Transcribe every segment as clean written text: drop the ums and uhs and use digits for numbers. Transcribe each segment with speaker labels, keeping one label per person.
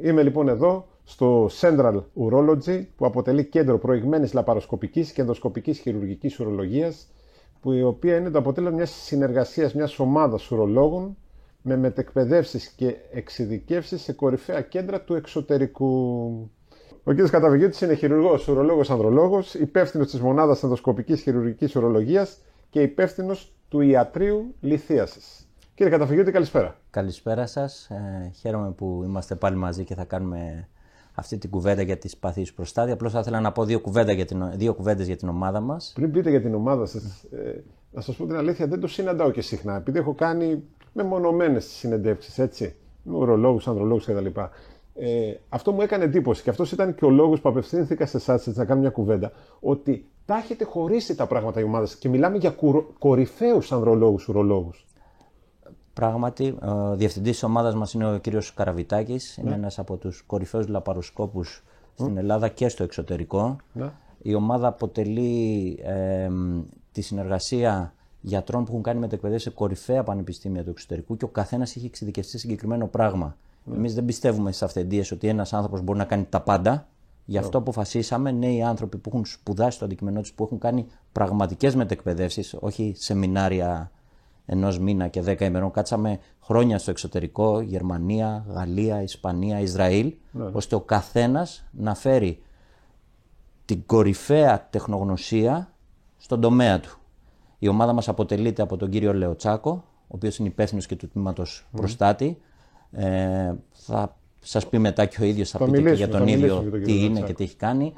Speaker 1: Είμαι λοιπόν εδώ στο Central Urology, που αποτελεί κέντρο προηγμένης λαπαροσκοπικής και ενδοσκοπικής χειρουργικής ουρολογίας, η οποία είναι το αποτέλεσμα μιας συνεργασίας μιας ομάδας ουρολόγων με μετεκπαιδεύσεις και εξειδικεύσεις σε κορυφαία κέντρα του εξωτερικού. Ο κ. Καταβηγιώτης είναι χειρουργός, ουρολόγος, ανδρολόγος, υπεύθυνος της μονάδας ενδοσκοπικής χειρουργικής ουρολογίας και υπεύθυνος του ιατρείου λιθίασης. Κύριε Καταβηγιώτη, καλησπέρα.
Speaker 2: Καλησπέρα σας. Χαίρομαι που είμαστε πάλι μαζί και θα κάνουμε αυτή την κουβέντα για τις παθήσεις προστάτη. Απλώς θα ήθελα να πω δύο κουβέντες για την ομάδα μας.
Speaker 1: Πριν πείτε για την ομάδα σας, να σας πω την αλήθεια, δεν το συναντάω και συχνά, επειδή έχω κάνει μεμονωμένες συνεντεύξεις, έτσι, με ουρολόγους, ανδρολόγους κτλ. Αυτό μου έκανε εντύπωση και αυτός ήταν και ο λόγος που απευθύνθηκα σε εσάς να κάνω μια κουβέντα, ότι τα έχετε χωρίσει τα πράγματα η ομάδα σας και μιλάμε για κορυφαίους ανδρολόγους, ουρολόγους.
Speaker 2: Πράγματι, ο διευθυντής της ομάδας μας είναι ο κύριος Καραβιτάκης. Είναι ένας από τους κορυφαίους λαπαροσκόπους στην Ελλάδα και στο εξωτερικό. Η ομάδα αποτελεί τη συνεργασία γιατρών που έχουν κάνει μετεκπαιδεύσεις σε κορυφαία πανεπιστήμια του εξωτερικού και ο καθένας έχει εξειδικευτεί σε συγκεκριμένο πράγμα. Εμείς δεν πιστεύουμε στις αυθεντίες ότι ένας άνθρωπος μπορεί να κάνει τα πάντα. Γι' αυτό αποφασίσαμε νέοι άνθρωποι που έχουν σπουδάσει το αντικείμενό τους, που έχουν κάνει πραγματικές μετεκπαιδεύσεις, όχι σεμινάρια ενός μήνα και 10 ημερών. Κάτσαμε χρόνια στο εξωτερικό, Γερμανία, Γαλλία, Ισπανία, Ισραήλ, ώστε ο καθένας να φέρει την κορυφαία τεχνογνωσία στον τομέα του. Η ομάδα μας αποτελείται από τον κύριο Λεοτσάκο, ο οποίος είναι υπεύθυνος και του τμήματος προστάτη. Θα σας πει μετά και ο ίδιος, θα πείτε και για τον ίδιο τι είναι και τι έχει κάνει.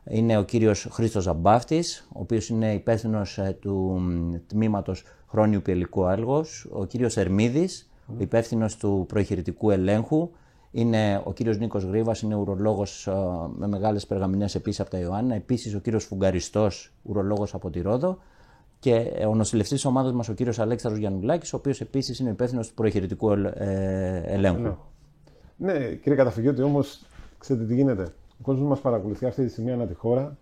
Speaker 2: Είναι ο κύριος Χρήστος Ζαμπάφτης, ο οποίος είναι υπεύθυνος του τμήματος χρόνιου πιελικού άλγος. Ο κύριος Ερμίδης, υπεύθυνος του προεχειρητικού ελέγχου. Είναι ο κύριος Νίκος Γρήβας, είναι ουρολόγος με μεγάλες περγαμηνές επίσης από τα Ιωάννα. Επίσης ο κύριος Φουγκαριστός, ουρολόγος από τη Ρόδο. Και ο νοσηλευτής της ομάδας μας, ο κύριος Αλέξανδρος Γιαννουλάκης, ο οποίος επίσης είναι υπεύθυνος του προεχειρητικού ελέγχου.
Speaker 1: Ναι, κύριε Καταβηγιώτη, όμως ξέρετε τι γίνεται. Ο κόσμος μας παρακολουθεί αυτή τη στιγμή ανά τη χώρα.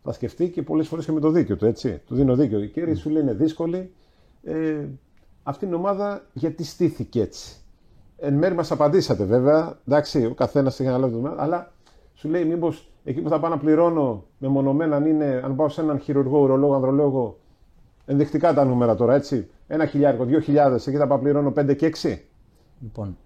Speaker 1: Θα σκεφτεί και πολλές φορές και με το δίκιο του, έτσι. Του δίνω δίκιο. Οι κύριοι σου λένε δύσκολη. Αυτή η ομάδα γιατί στήθηκε έτσι. Εν μέρει μας απαντήσατε βέβαια. Εντάξει, ο καθένας έχει αναλάβει το μέλλον. Αλλά σου λέει, μήπως εκεί που θα πάω να πληρώνω μεμονωμένα, αν πάω σε έναν χειρουργό, ουρολόγο, ανδρολόγο, ενδεικτικά τα νούμερα τώρα, έτσι. 1.000, 2.000, εκεί θα πάω πληρώνω 5 και 6.
Speaker 2: Λοιπόν,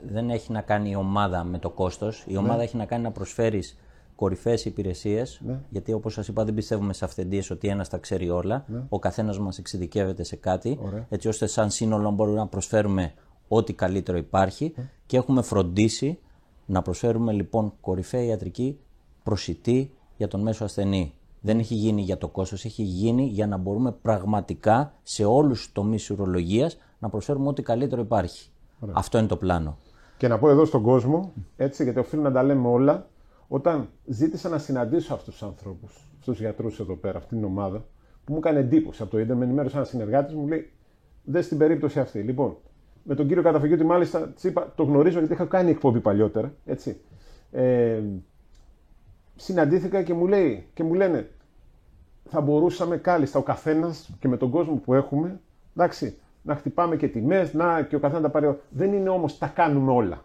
Speaker 2: δεν έχει να κάνει η ομάδα με το κόστος. Η ομάδα έχει να κάνει να προσφέρεις κορυφαίες υπηρεσίες. Γιατί όπως σας είπα, δεν πιστεύουμε σε αυθεντίες ότι ένας τα ξέρει όλα. Ο καθένας μας εξειδικεύεται σε κάτι. Έτσι ώστε, σαν σύνολο, μπορούμε να προσφέρουμε ό,τι καλύτερο υπάρχει. Και έχουμε φροντίσει να προσφέρουμε λοιπόν κορυφαία ιατρική προσιτή για τον μέσο ασθενή. Δεν έχει γίνει για το κόστος, έχει γίνει για να μπορούμε πραγματικά σε όλους τους τομείς ουρολογίας να προσφέρουμε ό,τι καλύτερο υπάρχει. Αυτό είναι το πλάνο.
Speaker 1: Και να πω εδώ στον κόσμο, έτσι, γιατί οφείλουμε να τα λέμε όλα, όταν ζήτησα να συναντήσω αυτούς τους ανθρώπους, αυτούς τους γιατρούς εδώ πέρα, αυτήν την ομάδα, που μου έκανε εντύπωση από το ίντερνετ, με ενημέρωσε ένα συνεργάτης, μου λέει: δες την περίπτωση αυτή. Λοιπόν, με τον κύριο Καταβηγιώτη, μάλιστα, της είπα, το γνωρίζω γιατί είχα κάνει εκπομπή παλιότερα, έτσι. Συναντήθηκα και μου λένε, θα μπορούσαμε κάλλιστα ο καθένας και με τον κόσμο που έχουμε, εντάξει, να χτυπάμε και τιμές, και ο καθένας τα πάρει. Δεν είναι όμως τα κάνουμε όλα.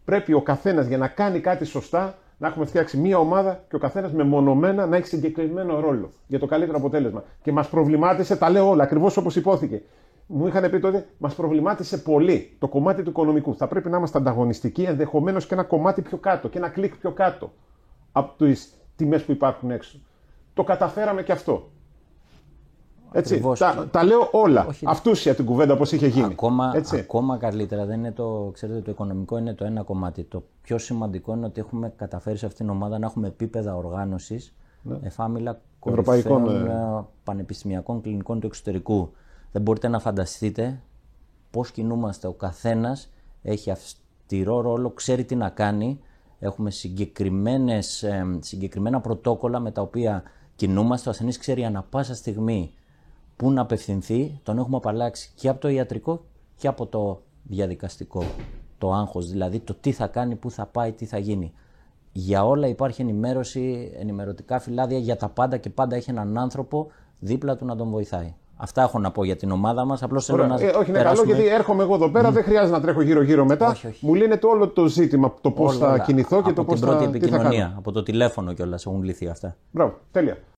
Speaker 1: Πρέπει ο καθένας για να κάνει κάτι σωστά να έχουμε φτιάξει μία ομάδα και ο καθένας μεμονωμένα να έχει συγκεκριμένο ρόλο για το καλύτερο αποτέλεσμα. Και μας προβλημάτισε, τα λέω όλα ακριβώς όπως υπόθηκε. Μου είχαν πει τότε, μας προβλημάτισε πολύ το κομμάτι του οικονομικού. Θα πρέπει να είμαστε ανταγωνιστικοί, ενδεχομένως και ένα κομμάτι πιο κάτω και ένα κλικ πιο κάτω από τις τιμές που υπάρχουν έξω. Το καταφέραμε και αυτό. Έτσι, τα λέω όλα. Αυτούσια την κουβέντα όπως είχε γίνει.
Speaker 2: Ακόμα καλύτερα. Δεν είναι ξέρετε, το οικονομικό είναι το ένα κομμάτι. Το πιο σημαντικό είναι ότι έχουμε καταφέρει σε αυτήν την ομάδα να έχουμε επίπεδα οργάνωσης εφάμιλα κορυφαίων πανεπιστημιακών κλινικών του εξωτερικού. Δεν μπορείτε να φανταστείτε πώς κινούμαστε. Ο καθένας έχει αυστηρό ρόλο, ξέρει τι να κάνει. Έχουμε συγκεκριμένα πρωτόκολλα με τα οποία κινούμαστε. Ο ασθενής ξέρει ανά πάσα στιγμή πού να απευθυνθεί. Τον έχουμε απαλλάξει και από το ιατρικό και από το διαδικαστικό. Το άγχος, δηλαδή το τι θα κάνει, πού θα πάει, τι θα γίνει. Για όλα υπάρχει ενημέρωση, ενημερωτικά φυλάδια για τα πάντα και πάντα έχει έναν άνθρωπο δίπλα του να τον βοηθάει. Αυτά έχω να πω για την ομάδα μας. Απλώς θέλω να.
Speaker 1: Όχι, είναι καλό γιατί έρχομαι εγώ εδώ πέρα, δεν χρειάζεται να τρέχω γύρω-γύρω μετά.
Speaker 2: Όχι.
Speaker 1: Μου λύνεται όλο το ζήτημα, το πώς θα κινηθώ και το πώς θα.
Speaker 2: Από την πρώτη επικοινωνία, από το τηλέφωνο κιόλας έχουν λυθεί αυτά.
Speaker 1: Μπράβο, τέλεια.